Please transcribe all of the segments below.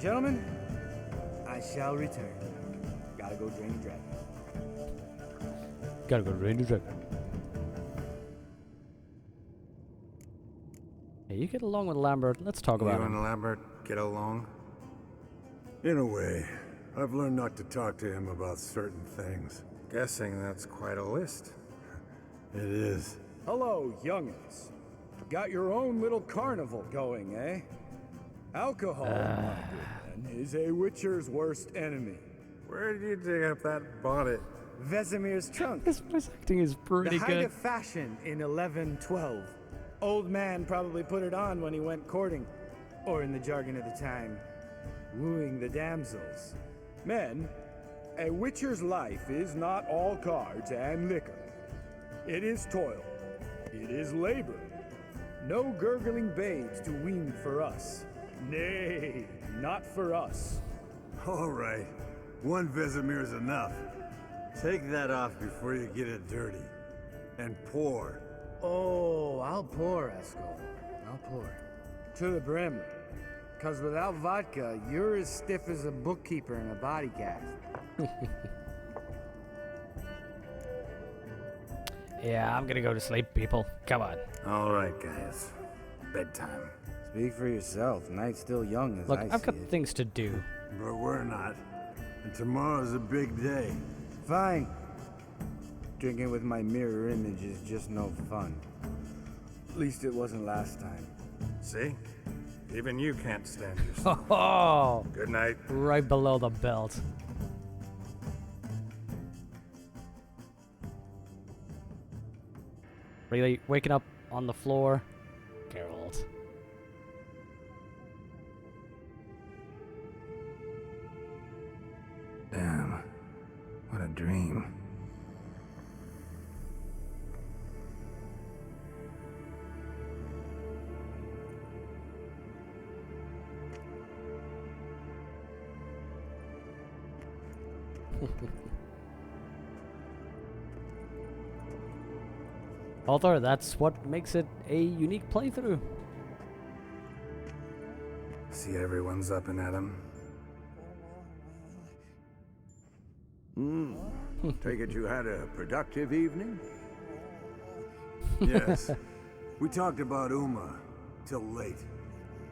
Gentlemen, I shall return. Gotta go drain the dragon. Gotta go drain the dragon. Hey, you get along with Lambert. Let's talk about You him. and Lambert get along? In a way. I've learned not to talk to him about certain things. Guessing that's quite a list. It is. Hello, youngins. Got your own little carnival going, eh? Alcohol, my good man, is a witcher's worst enemy. Where did you dig up that bonnet? Vesemir's trunk. His voice acting is pretty The height good. of fashion in 1112. Old man probably put it on when he went courting, or in the jargon of the time, wooing the damsels. Men, a witcher's life is not all cards and liquor. It is toil. It is labor. No gurgling babes to wean for us. Nay, not for us. All right. One Vesemir's enough. Take that off before you get it dirty. And pour. Oh, I'll pour, Eskel. I'll pour. To the brim. 'Cause without vodka, you're as stiff as a bookkeeper in a body cast. Yeah, I'm gonna go to sleep, people. Come on. All right, guys. Bedtime. Speak for yourself. Night's still young as Look, I I've see got it. things to do. But we're not. And tomorrow's a big day. Fine. Drinking with my mirror image is just no fun. At least it wasn't last time. See? Even you can't stand yourself. Oh, Good night. right below the belt. Really waking up on the floor, Geralt. Damn. What a dream. Although that's what makes it a unique playthrough. See everyone's up and at 'em. Take it you had a productive evening? Yes. We talked about Uma till late.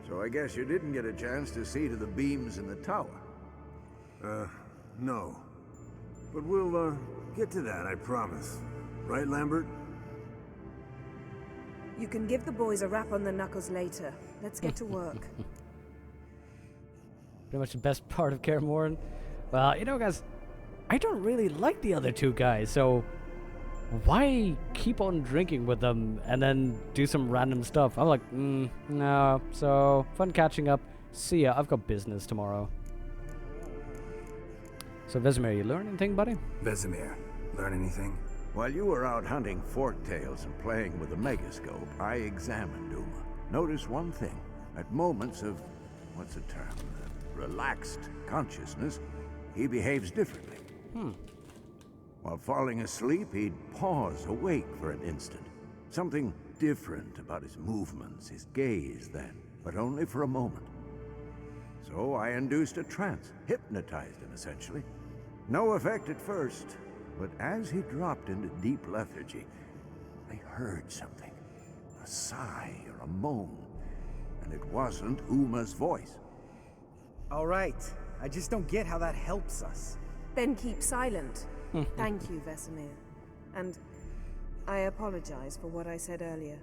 So I guess you didn't get a chance to see to the beams in the tower. No. But we'll, get to that, I promise. Right, Lambert? You can give the boys a rap on the knuckles later. Let's get to work. Pretty much the best part of Kaer Morhen. Well, you know, guys, I don't really like the other two guys, so why keep on drinking with them and then do some random stuff? I'm like, no. So, fun catching up. See ya. I've got business tomorrow. So, Vesemir, you learn anything, buddy? Vesemir, learn anything? While you were out hunting forktails and playing with the megascope, I examined Uma. Notice one thing. At moments of, what's the term, relaxed consciousness, he behaves differently. While falling asleep, he'd pause, awake for an instant. Something different about his movements, his gaze then, but only for a moment. So I induced a trance, hypnotized him essentially. No effect at first, but as he dropped into deep lethargy, I heard something. A sigh or a moan, and it wasn't Uma's voice. All right. I just don't get how that helps us. Then keep silent. Thank you, Vesemir. And I apologize for what I said earlier.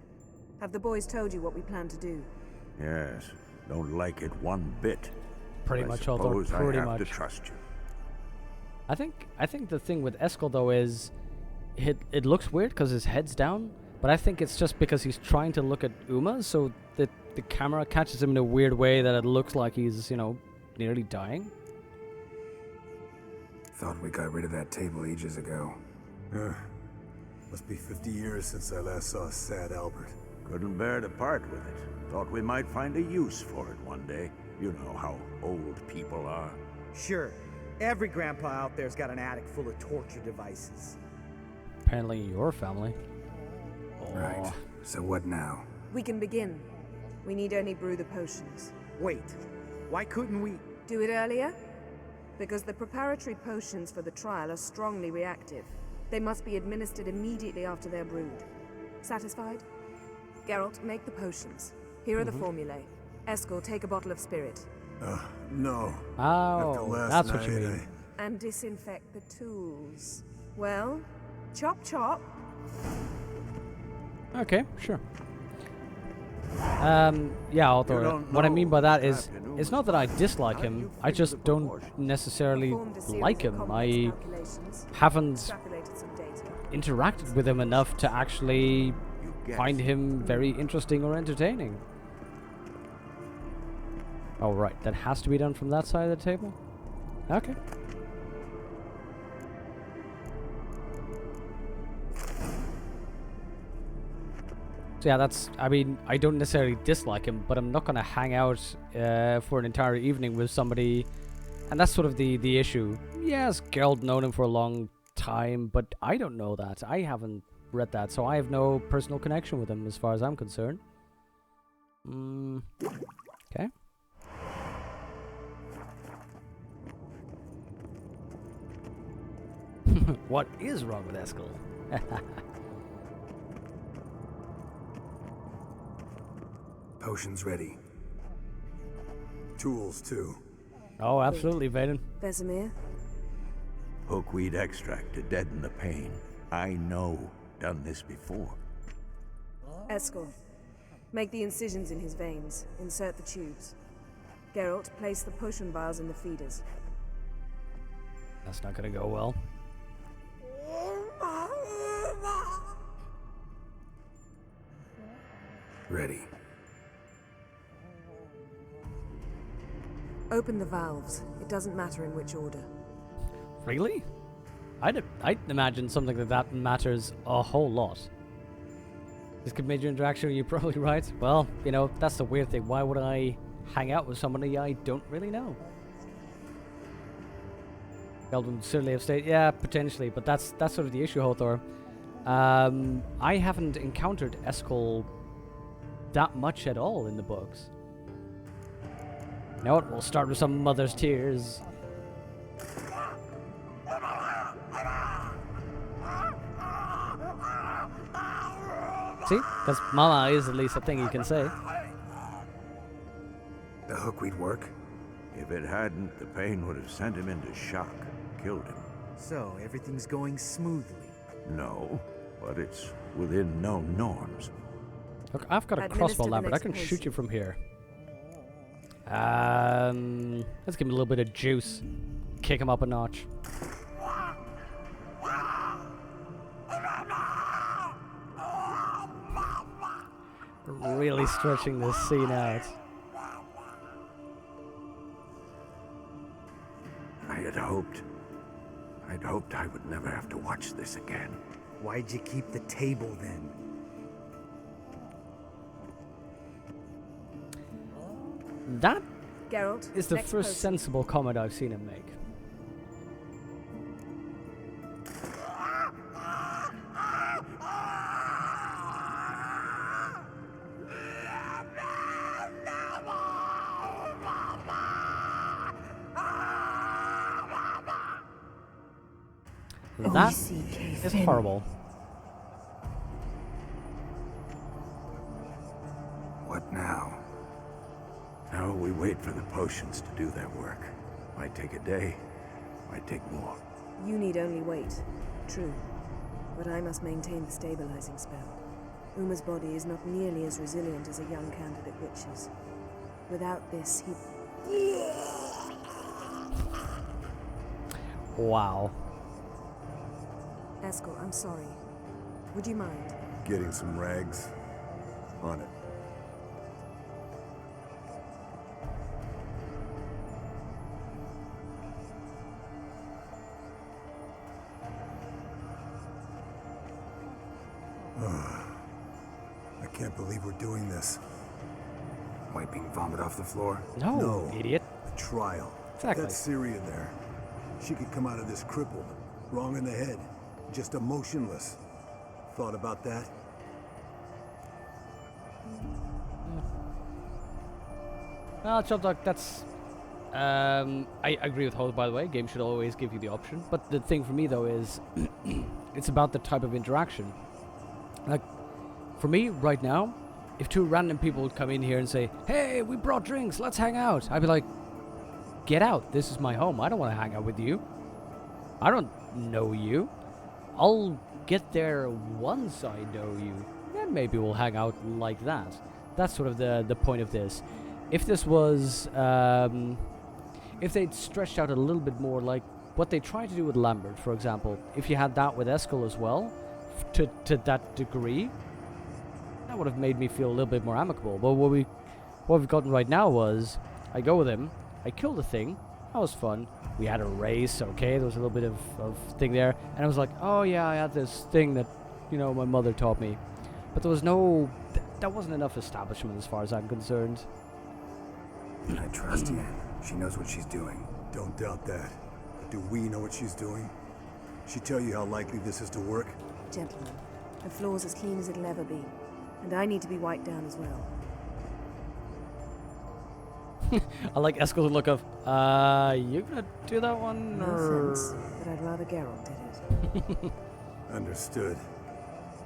Have the boys told you what we plan to do? Yes, don't like it one bit. Pretty I much, although suppose pretty I have much. to trust you. I think the thing with Eskel though is it looks weird because his head's down, but I think it's just because he's trying to look at Uma, so that the camera catches him in a weird way that it looks like he's, you know, nearly dying. Thought we got rid of that table ages ago. Must be 50 years since I last saw sad Albert. Couldn't bear to part with it. Thought we might find a use for it one day. You know how old people are. Sure. Every grandpa out there's got an attic full of torture devices. Apparently your family. Right. So what now? We can begin. We need only brew the potions. Wait. Why couldn't we... Do it earlier? Because the preparatory potions for the trial are strongly reactive. They must be administered immediately after they're brewed. Satisfied? Geralt, make the potions. Here are the formulae. Eskel, take a bottle of spirit. No. After Oh, last that's what you night, mean. And disinfect the tools. Well, chop chop. Okay, sure. Yeah, although don't what I mean by know that is, Captain it's Uma's not that I plan. dislike How do him, you I figure just the don't proportions? necessarily Performed a series like of him. complex I calculations, haven't extrapolated some data. interacted with him enough to actually You guessed. find him very interesting or entertaining. Oh, right, that has to be done from that side of the table? Okay. So yeah, that's, I mean, I don't necessarily dislike him, but I'm not going to hang out for an entire evening with somebody, and that's sort of the issue. Yes, Geralt known him for a long time, but I don't know that. I haven't read that, so I have no personal connection with him as far as I'm concerned. Okay. What is wrong with Eskel? Potions ready. Tools, too. Oh, absolutely, Vaden. Vesemir, Hookweed extract to deaden the pain. I know. Done this before. Eskel, make the incisions in his veins. Insert the tubes. Geralt, place the potion vials in the feeders. That's not gonna go well. Ready. Open the valves. It doesn't matter in which order. Really? I'd imagine something like that matters a whole lot. This could major interaction, you're probably right. Well, you know, that's the weird thing. Why would I hang out with somebody I don't really know? Eldon would certainly have stayed. Yeah, potentially, but that's sort of the issue, Hothor. I haven't encountered Eskel that much at all in the books. You know what? We'll start with some mother's tears. See? Because mama is at least a thing you can say. The hookweed work? If it hadn't, the pain would have sent him into shock, killed him. So, everything's going smoothly. No, but it's within known norms. Look, I've got a Administer crossbow, the Lambert. I next can shoot potion. you from here. Let's give him a little bit of juice. Kick him up a notch. Really stretching this scene out. I'd hoped I would never have to watch this again. Why'd you keep the table then? That Geralt, is the next first potion. sensible comment I've seen him make. That is horrible. What now? Now we wait for the potions to do their work. Might take a day, might take more. You need only wait. True. But I must maintain the stabilizing spell. Uma's body is not nearly as resilient as a young candidate witch's. Without this, he... Wow. Eskel, I'm sorry. Would you mind? Getting some rags. On it. I can't believe we're doing this. Wiping vomit off the floor? No, idiot. The trial. Exactly. That Syria there. She could come out of this crippled, wrong in the head, just emotionless. Thought about that? Well, Chubdog, that's I agree with Hoth, by the way. Games should always give you the option. But the thing for me, though, is it's about the type of interaction. Like, for me, right now, if two random people would come in here and say, hey, we brought drinks, let's hang out, I'd be like, get out. This is my home. I don't want to hang out with you. I don't know you. I'll get there once I know you. Then maybe we'll hang out like that. That's sort of the point of this. If this was... if they'd stretched out a little bit more, like what they tried to do with Lambert, for example, if you had that with Eskel as well, to that degree, that would have made me feel a little bit more amicable. But what we've gotten right now was, I go with him, I kill the thing, that was fun. We had a race, okay, there was a little bit of thing there, and I was like, oh yeah, I had this thing that, you know, my mother taught me. But there was no, that wasn't enough establishment as far as I'm concerned. I trust Yen. She knows what she's doing. Don't doubt that. But do we know what she's doing? She tell you how likely this is to work? Gentlemen, the floor's as clean as it'll ever be. And I need to be wiped down as well. I like Eskel's look of, you gonna do that one? No offense, but I'd rather Geralt did it. Understood.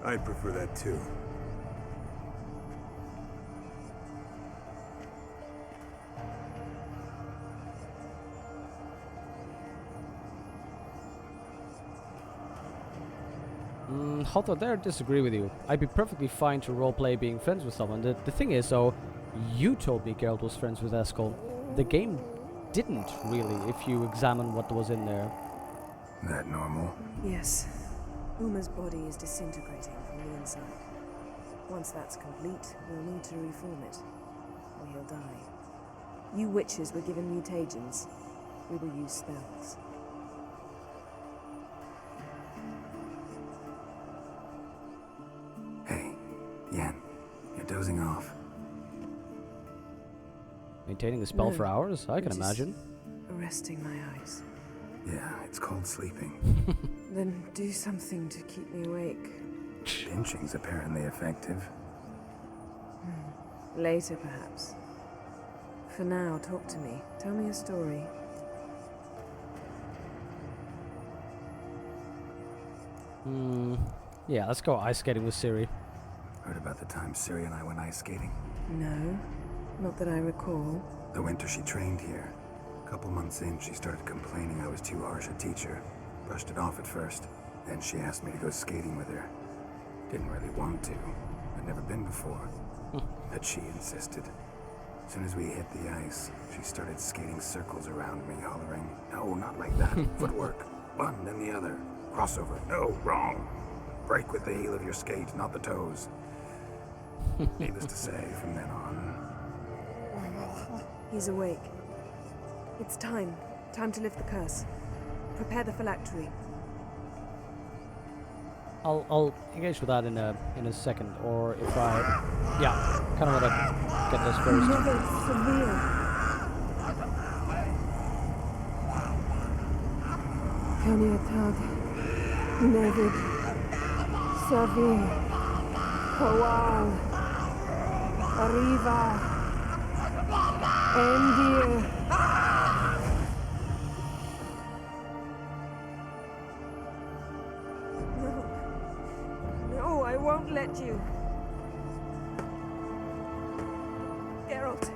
I'd prefer that too. Although there, I disagree with you. I'd be perfectly fine to roleplay being friends with someone. The thing is, though, you told me Geralt was friends with Eskel. The game didn't, really, if you examine what was in there. That normal? Yes. Uma's body is disintegrating from the inside. Once that's complete, we'll need to reform it, or he'll die. You witches were given mutagens. We will use spells. Hey, Yen, you're dozing off. Maintaining a spell No, for hours? I can just imagine. Resting my eyes. Yeah, it's called sleeping. Then do something to keep me awake. Pinching's apparently effective. Later, perhaps. For now, talk to me. Tell me a story. Yeah, let's go ice skating with Ciri. Heard about the time Ciri and I went ice skating? No, not that I recall. The winter she trained here. A couple months in, she started complaining I was too harsh a teacher. Brushed it off at first. Then she asked me to go skating with her. Didn't really want to. I'd never been before. But she insisted. As soon as we hit the ice, she started skating circles around me, hollering, "No, not like that. Footwork. One, then the other. Crossover. No, wrong. Break with the heel of your skate, not the toes." Needless to say, from then on... He's awake. It's time. Time to lift the curse. Prepare the phylactery. I'll engage with that in a second, or if I... Yeah, kind of want to get this first. Never severe. Kaniatag. Nevid. Savi. Kowal. Arriva. Endir. No, I won't let you. Geralt,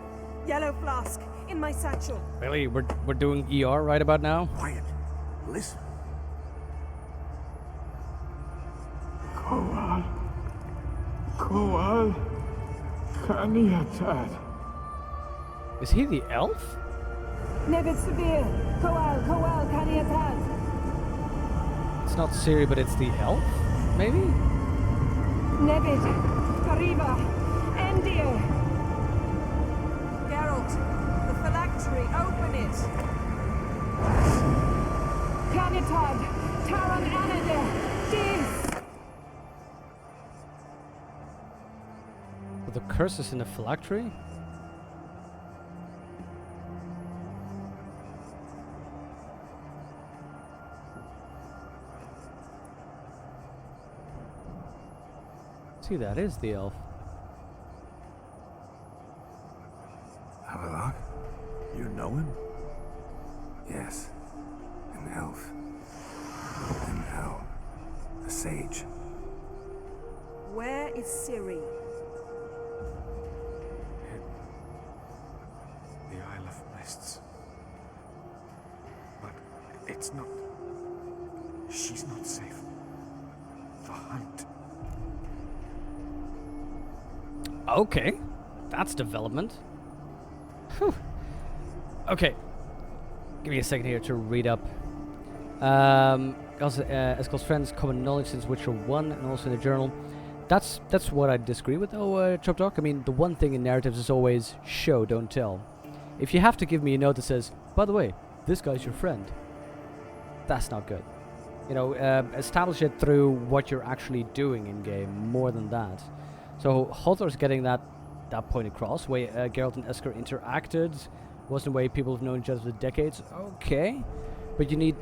yellow flask in my satchel. Really? We're doing ER right about now? Quiet. Listen. Kowal. Kowal. Kaniatad. Is he the elf? Nevid Severe. Kowal, Kaniatad. It's not Ciri, but it's the elf? Maybe? Nevid. Arriva. Endir. Geralt, the phylactery, open it. Kaniatad. Taran Anadir. Dis. But the curse is in the phylactery? See, that is the elf. Have a look? You know him? Yes. An elf. And now, a sage. Where is Ciri? The Isle of Mists. But it's not... She's not safe. The hunt. Okay, that's development. Whew. Okay, give me a second here to read up. Also, Eskel's friends, common knowledge since Witcher 1 and also in the journal. That's what I disagree with, though, Chop Dog. I mean, the one thing in narratives is always show, don't tell. If you have to give me a note that says, by the way, this guy's your friend, that's not good. You know, establish it through what you're actually doing in-game, more than that. So, Hothar's getting that point across, way Geralt and Esker interacted, wasn't the way people have known each other for decades. Okay, but you need,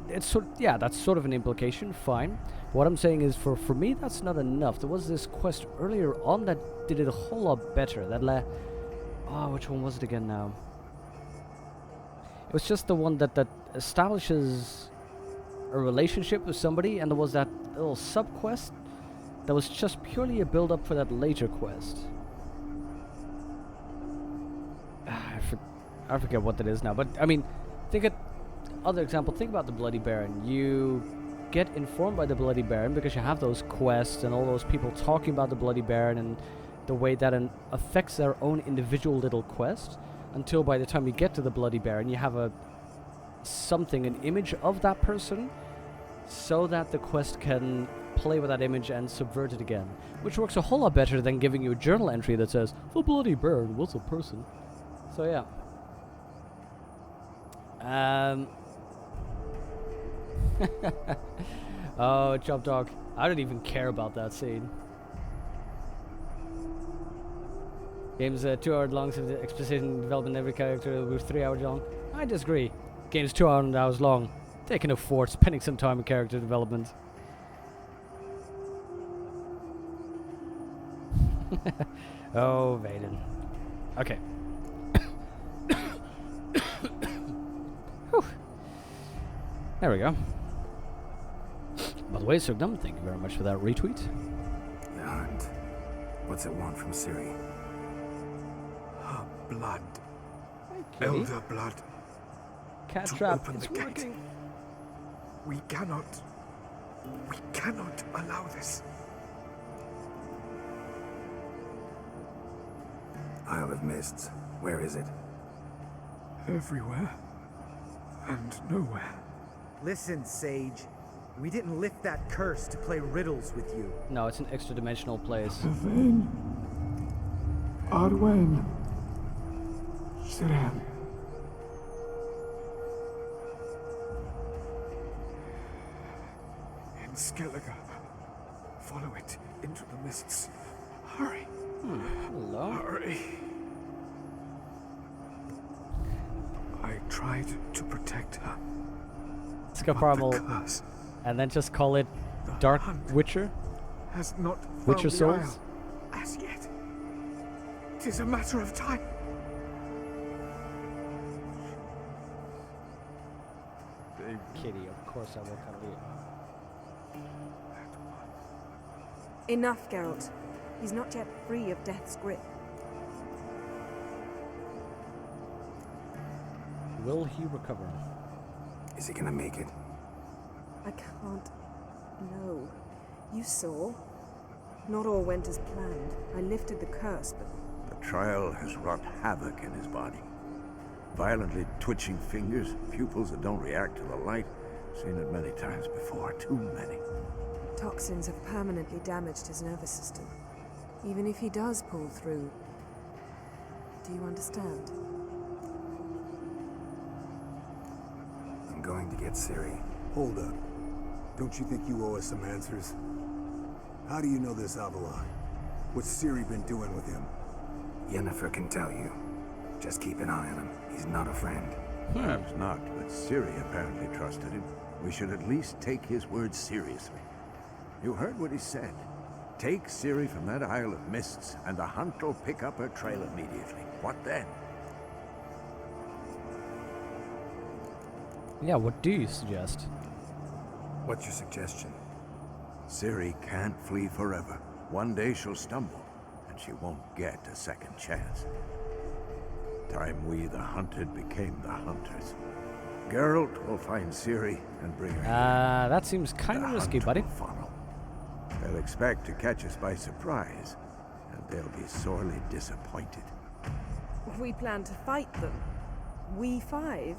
it's sort of, yeah, that's sort of an implication, fine. What I'm saying is, for me, that's not enough. There was this quest earlier on that did it a whole lot better. That which one was it again now? It was just the one that establishes a relationship with somebody, and there was that little sub-quest that was just purely a build-up for that later quest. I forget what that is now, but I mean, think of other example. Think about the Bloody Baron. You get informed by the Bloody Baron because you have those quests and all those people talking about the Bloody Baron and the way that affects their own individual little quest. Until by the time you get to the Bloody Baron, you have an image of that person, so that the quest can play with that image and subvert it again, which works a whole lot better than giving you a journal entry that says the Bloody Baron was a person. So yeah. Oh, Chop Dog, I don't even care about that scene. Game's 2 hours long, so the exposition development every character was 3 hours long. I disagree. Game's 2 hours long. They can afford spending some time in character development. Oh, Vaden. Okay. There we go. By the way, Sugdum, thank you very much for that retweet. The hunt. What's it want from Ciri? Her blood. Hey, Elder blood. Cat To trap, open it's the gate. working. We cannot allow this. Isle of Mists. Where is it? Everywhere. And nowhere. Listen, Sage. We didn't lift that curse to play riddles with you. No, it's an extra dimensional place. Then, Arwen, Siran. In Skellige. Follow it into the mists. Hurry. Hello. Hurry. I tried to protect her. Let's go but Primal, the curse and then just call it Dark hunt Witcher. has not found Witcher the Souls? isle as yet. 'Tis a matter of time. Kitty, of course I will come here. Enough, Geralt. He's not yet free of death's grip. Will he recover? Is he gonna make it? I can't. No. You saw. Not all went as planned. I lifted the curse, but The trial has wrought havoc in his body. Violently twitching fingers, pupils that don't react to the light. Seen it many times before, too many. toxins have permanently damaged his nervous system. Even if he does pull through, do you understand? I'm going to get Ciri. Hold up. Don't you think you owe us some answers? How do you know this Avalon? What's Ciri been doing with him? Yennefer can tell you. Just keep an eye on him. He's not a friend. Perhaps not, but Ciri apparently trusted him. We should at least take his words seriously. You heard what he said. Take Ciri from that Isle of Mists, and the hunt will pick up her trail immediately. What then? Yeah, what do you suggest? What's your suggestion? Ciri can't flee forever. One day she'll stumble, and she won't get a second chance. Time we, the hunted, became the hunters. Geralt will find Ciri and bring her here. That seems kind of The risky, hunt buddy. will follow. They'll expect to catch us by surprise, and they'll be sorely disappointed. We plan to fight them. We five?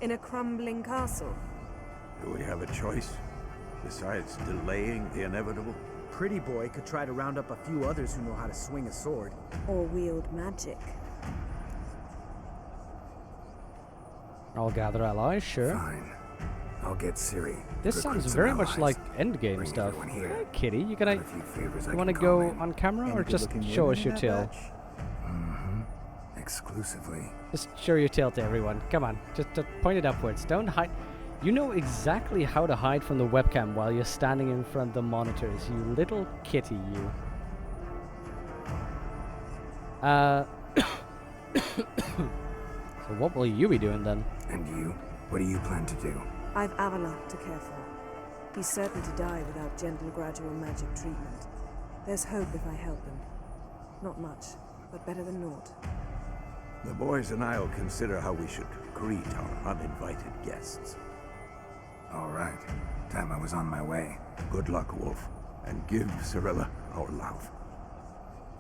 In a crumbling castle? Do we have a choice? Besides delaying the inevitable? Pretty boy could try to round up a few others who know how to swing a sword. Or wield magic? I'll gather allies, sure. Fine. I'll get Ciri. This recruit sounds some very much allies, like endgame bring stuff. everyone here. Hey, Kitty, you Got gonna a few favors I you wanna can go call in. on camera or Any just good-looking show women us in your that tail? batch? Exclusively. Just show your tail to everyone. Come on, just point it upwards. Don't hide. You know exactly how to hide from the webcam while you're standing in front of the monitors. You little kitty, you. So what will you be doing then? And you? What do you plan to do? I've Avalok to care for. He's certain to die without gentle, gradual magic treatment. There's hope if I help him. Not much, but better than naught. The boys and I'll consider how we should greet our uninvited guests. All right. Time I was on my way. Good luck, Wolf, and give Cirilla our love.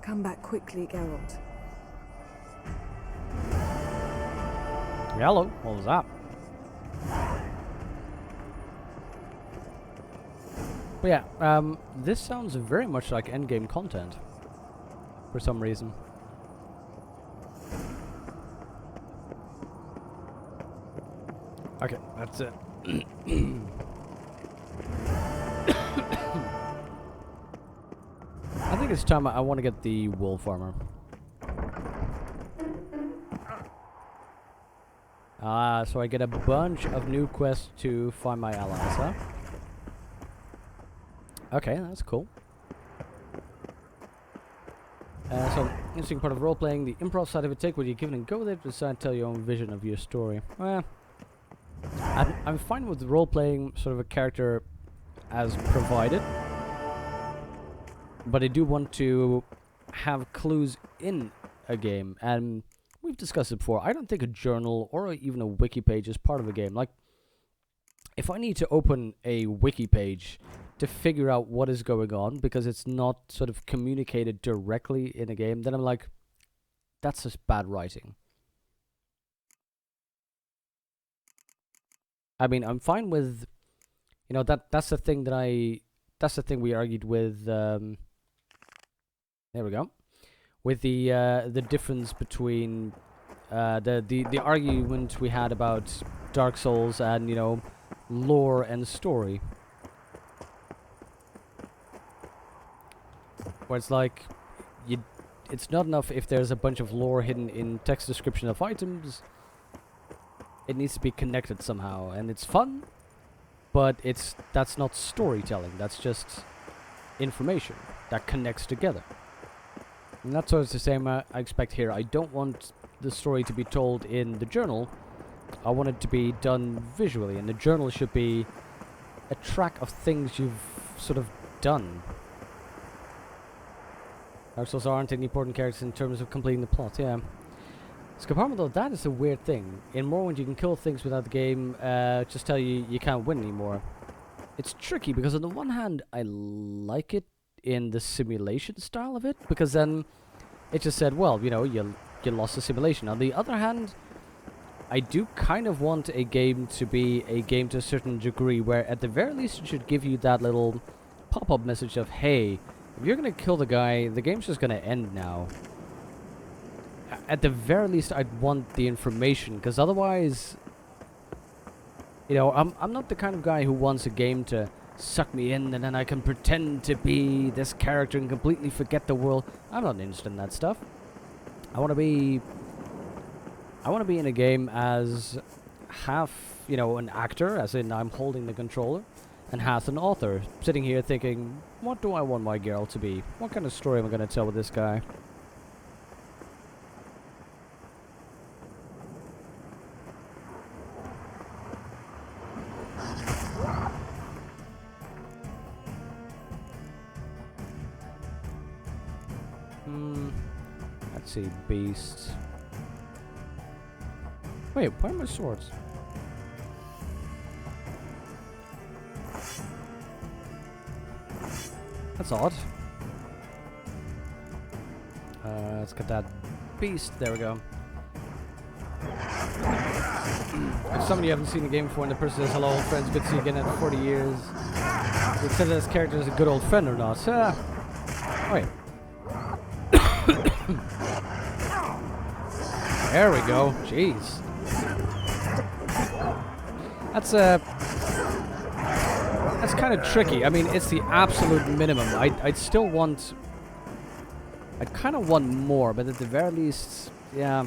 Come back quickly, Geralt. Hello, what was that? But yeah, this sounds very much like endgame content. For some reason. Okay, that's it. I think it's time I want to get the wolf armor. So I get a bunch of new quests to find my allies, huh? Okay, that's cool. So, interesting part of role-playing, the improv side of it, take what you're given and go with it, decide to tell your own vision of your story. Well, I'm fine with role-playing sort of a character as provided, but I do want to have clues in a game, and we've discussed it before. I don't think a journal or even a wiki page is part of a game. Like, if I need to open a wiki page to figure out what is going on because it's not sort of communicated directly in a game, then I'm like, that's just bad writing. I mean, I'm fine with, you know, that's the thing we argued with, there we go, with the difference between, the argument we had about Dark Souls and, you know, lore and story. Where it's like, it's not enough if there's a bunch of lore hidden in text description of items. It needs to be connected somehow, and it's fun, but that's not storytelling. That's just information that connects together. And that's sort of the same I expect here. I don't want the story to be told in the journal. I want it to be done visually, and the journal should be a track of things you've sort of done. Dark Souls aren't any important characters in terms of completing the plot, yeah. Scaparma, though, that is a weird thing. In Morrowind, you can kill things without the game just tell you you can't win anymore. It's tricky, because on the one hand, I like it in the simulation style of it, because then it just said, well, you know, you lost the simulation. On the other hand, I do kind of want a game to be a game to a certain degree, where at the very least it should give you that little pop-up message of, hey, if you're gonna kill the guy, the game's just gonna end now. At the very least, I'd want the information, because otherwise, you know, I'm not the kind of guy who wants a game to suck me in and then I can pretend to be this character and completely forget the world. I'm not interested in that stuff. I want to be in a game as half, you know, an actor, as in I'm holding the controller, and half an author, sitting here thinking, what do I want my girl to be? What kind of story am I going to tell with this guy? see, beast. Wait, where are my swords? That's odd. Let's get that beast. There we go. If somebody you haven't seen the game before and the person says, hello old friends, good to see you again after 40 years. You said this character is a good old friend or not? Wait. There we go. Jeez. That's kind of tricky. I mean, it's the absolute minimum. I'd still want... I'd kind of want more, but at the very least, yeah.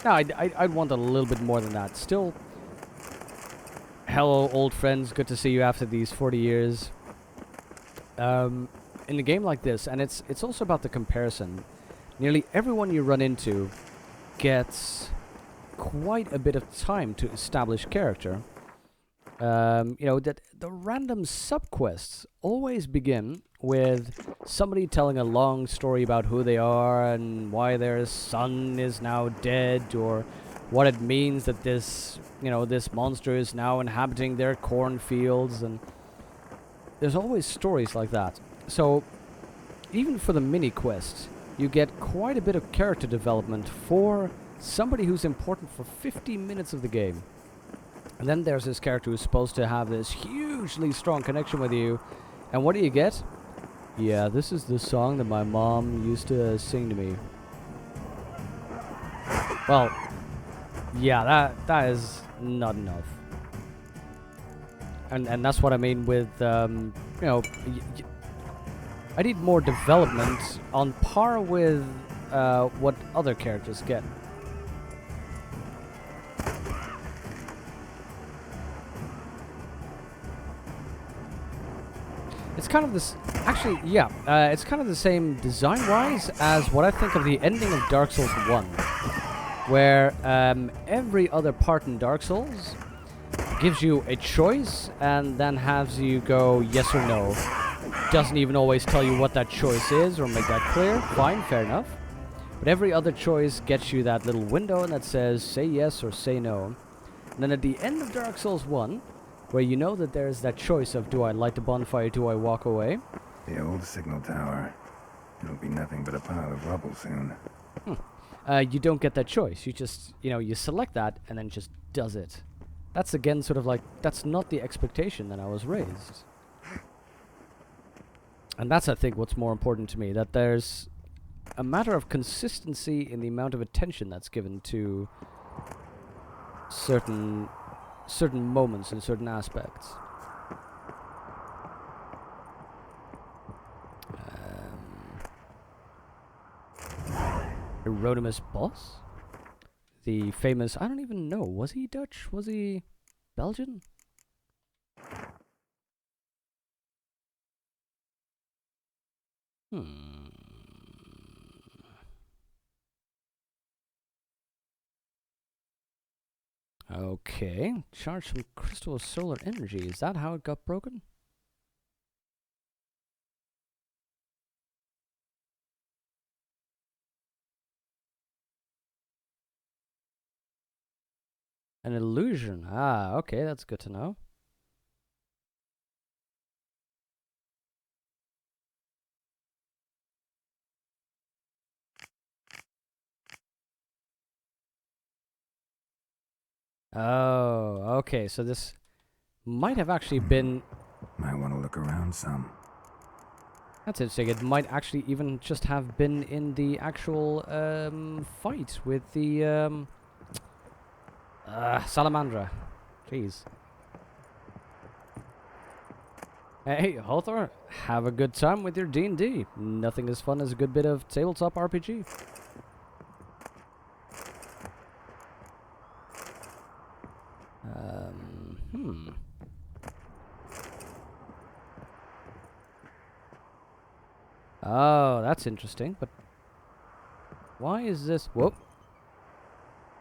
No, I'd want a little bit more than that. Still, hello, old friends. Good to see you after these 40 years. In a game like this, and it's also about the comparison. Nearly everyone you run into gets quite a bit of time to establish character. You know, that the random subquests always begin with somebody telling a long story about who they are and why their son is now dead, or what it means that this, you know, this monster is now inhabiting their cornfields, and there's always stories like that. So even for the mini quests, you get quite a bit of character development for somebody who's important for 50 minutes of the game. And then there's this character who's supposed to have this hugely strong connection with you. And what do you get? Yeah, this is the song that my mom used to sing to me. Well, yeah, that is not enough. And that's what I mean with, you know, I need more development on par with what other characters get. It's kind of this, actually, yeah, it's kind of the same design-wise as what I think of the ending of Dark Souls 1, where every other part in Dark Souls gives you a choice and then has you go yes or no. Doesn't even always tell you what that choice is or make that clear. Fine, fair enough. But every other choice gets you that little window that says say yes or say no. And then at the end of Dark Souls 1, where you know that there's that choice of do I light the bonfire, do I walk away? The old signal tower. It'll be nothing but a pile of rubble soon. You don't get that choice. You just, you know, you select that and then just does it. That's again sort of like, that's not the expectation that I was raised. And that's, I think, what's more important to me, that there's a matter of consistency in the amount of attention that's given to certain moments and certain aspects. Erodimus Boss? The famous, I don't even know, was he Dutch? Was he Belgian? Okay, charge some crystal of solar energy. Is that how it got broken? An illusion. Ah, okay, that's good to know. Oh, okay, so this might have actually been... Might want to look around some. That's interesting. It might actually even just have been in the actual fight with the Salamandra. Jeez. Hey, Hothor, have a good time with your D&D. Nothing as fun as a good bit of tabletop RPG. Oh, that's interesting, but why is this... Whoa.